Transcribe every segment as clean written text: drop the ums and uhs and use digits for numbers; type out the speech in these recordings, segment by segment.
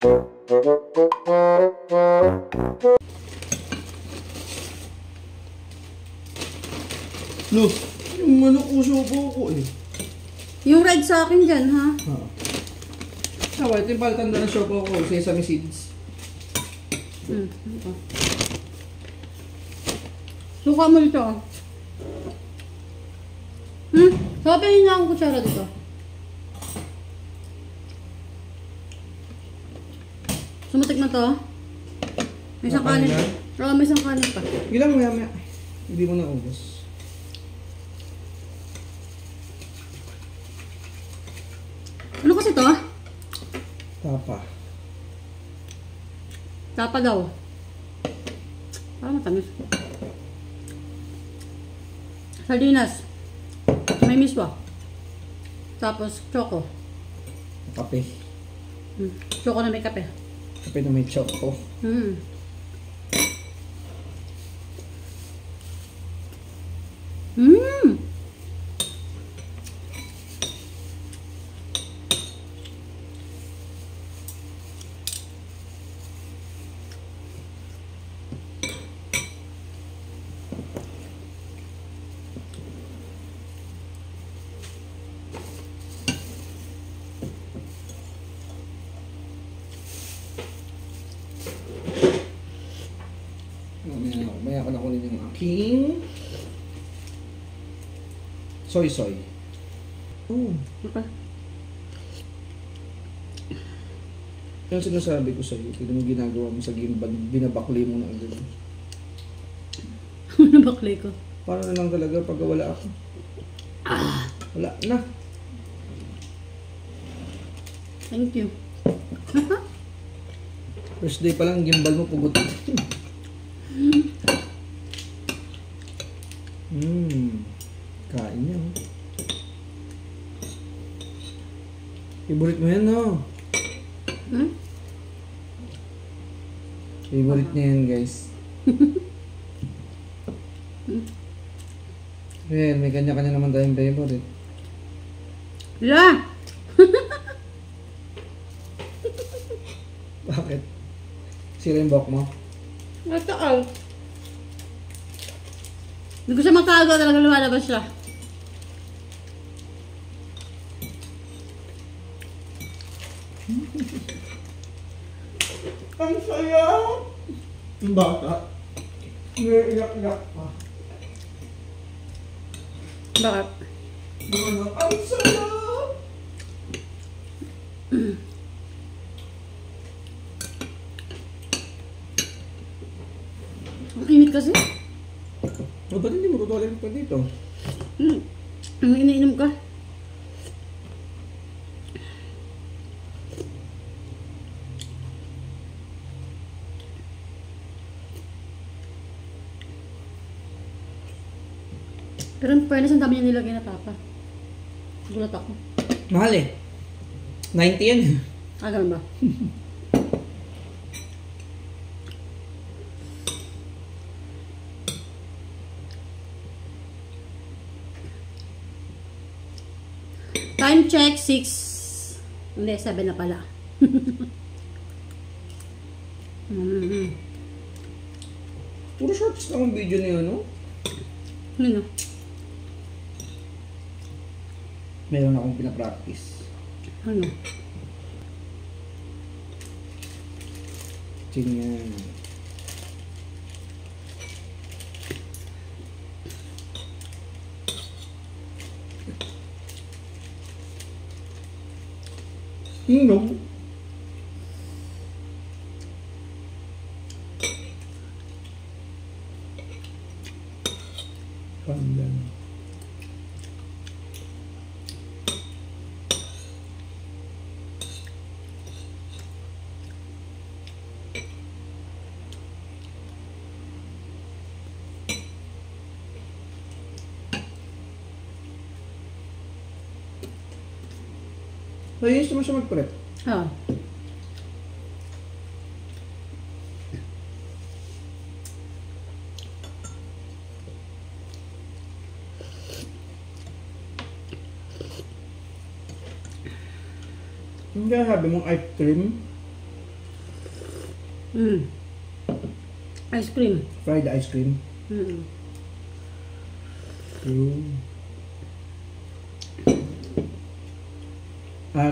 Look, yung manok uso ko eh. Yung red sa akin dyan, ha? Sawa, ito yung palitan na ng Choco ko, sesame seeds. Ito. Suka mo dito, oh. Sabi niya akong kutsara dito. Sumutik na to. May isang kanin. Oo, may isang kanin pa. Gilang mo maya. Hindi mo na ubos. Ano kasi to? Tapa. Tapa daw. Parang matamis. Sardinas. May miswa. Tapos choco. Kape. Choco na may kape. Kape na may choco. Mamaya ko na kunin yung aking soy. Okay. Yung sinasabi ko sa'yo, ito mo ginagawa mo sa gimbal, binabakli mo na agad. Ano bakli ko? Para na lang talaga pag wala ako. Wala na. Thank you. First day pa lang, gimbal mo, pugot. Kain niya. Favorite mo yan, no? Favorite niya yan, guys. Ayan, may kanya-kanya naman tayong favorite. Yeah! Bakit? Sira yung buhok mo? Mataal. Hindi ko siya magkagawa, talaga lumalabas siya. Ang saya! Yung bata, naiiyak-iyak pa. Bakit? Ang saya! Ang init kasi. Ba't hindi mo tutuloy pa dito? Ang iniinom ka. Pero in fairness, ang dami niya nilagay na tapa. Gulat ako. Mahal eh. 90 yan. Ganun ba? Time check, 6. Hindi, 7 na pala. Puro shorts lang ang video niyo, no? Ano? Meron akong pinapractice. Ano? Ganyan. No. Pandan. Nainis naman siya mag-prep. Hindi sabi mong ice cream. Ice cream. Fried ice cream. Mm.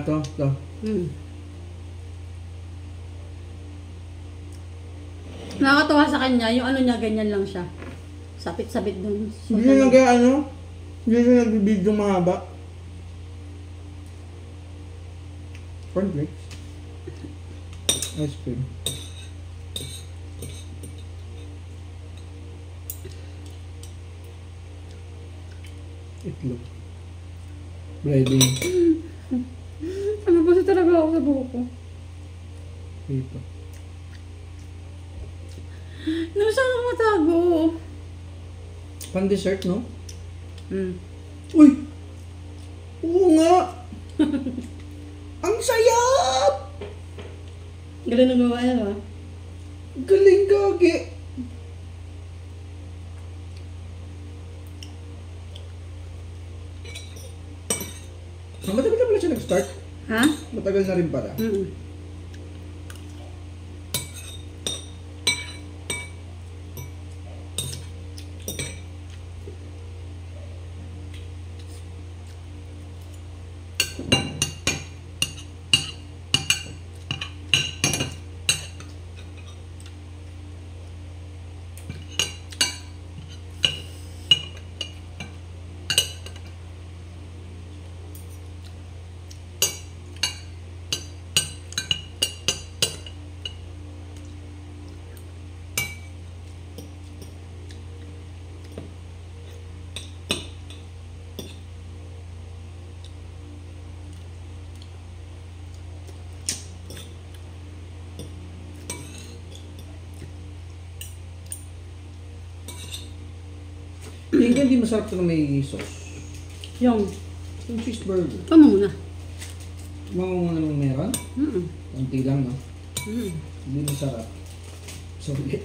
To. Mm. Nakakatawa sa kanya, yung ano niya, ganyan lang siya. Sapit-sapit dun. Hindi na kaya hindi na nagbibidyo mahaba. Cornflakes. Ice cream. Itlog. Breading. Ano ba talaga ako sa buko? Dito. Ano saan ako matago? Pan-dessert, no? Uy! Oo nga! Ang sayap! Galing na gawa yan, ha? Galing gagi! Matagal na pala siya nag-start. Ha? Matagal na rin pala. Tingin ko hindi masarap ito na may sauce. Yung Cheeseburger. ito mo muna. Mga namang meron? Kunti lang, no? Hindi masarap. Sorry.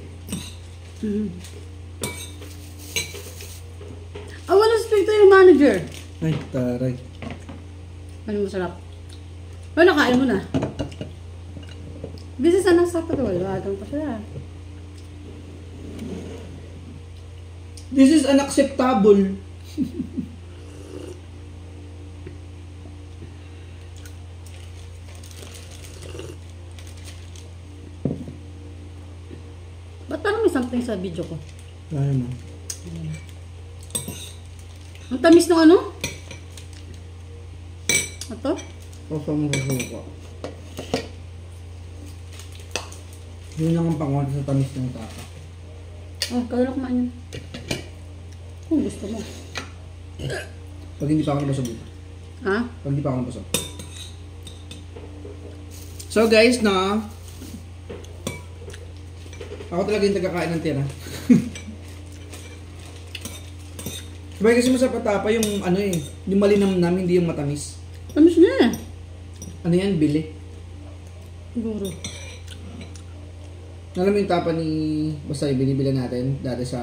Wala speak to yung manager. Ay, taray. Ano masarap? Wala, kain mo na. This is anak sa patuwagan pa siya. This is unacceptable. Ba't parang may something sa video ko? Kaya mo. Ang tamis ng ano? Ito? Kasi mo susuka. Yun lang ang pangulit sa tamis ng taka. Oh, kaya kumain yun. Kung gusto mo. Pag hindi pa ako nabasag dito. Ha? Pag hindi pa ako nabasag. So guys, na ako talaga yung tagakain ng tira. Sabay kasi masarap tapa yung ano eh, yung malinamnam, hindi yung matamis. Tamis niya eh. Ano yan? Bili. Siguro. Alam mo yung tapa ni, basta yung binibili natin dati sa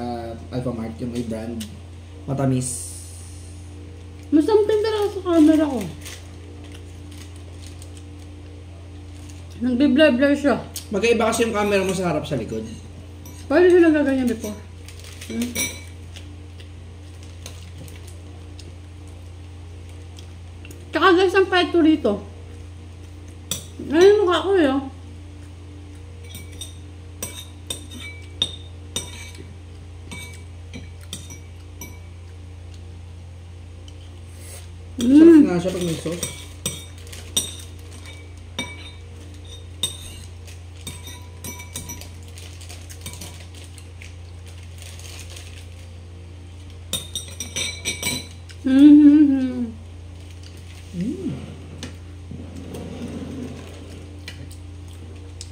Alphamart, yung may brand. Matamis. Mas something talaga sa camera ko. Nagbe-blur-blur siya. Magkaiba kasi yung camera mo sa harap sa likod. Paano siya nagaganyan before? Tsaka guys, ang pahit ko rito. Ngayon mukha ko eh. Sarap nga siya pag may sauce.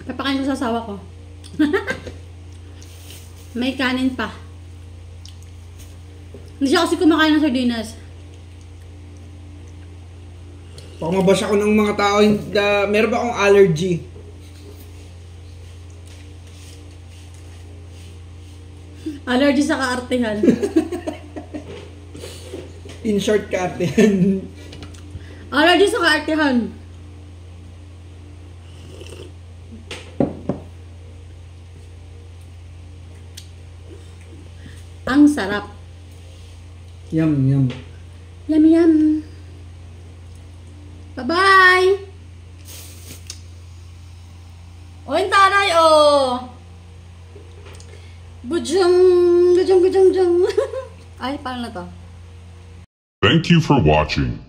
Papakain ko sa asawa ko. May kanin pa. Hindi siya kasi kumakain ng sardinas. Baka mabasa ako ng mga tao, meron ba akong allergy? Allergy sa kaartehan. In short, kaartehan. Allergy sa kaartehan. Ang sarap. Yum, yum. Yummy yum. Bye-bye! O, yung taray, o! Bujang, bujang, bujang, bujang. Ay, paano na to? Thank you for watching.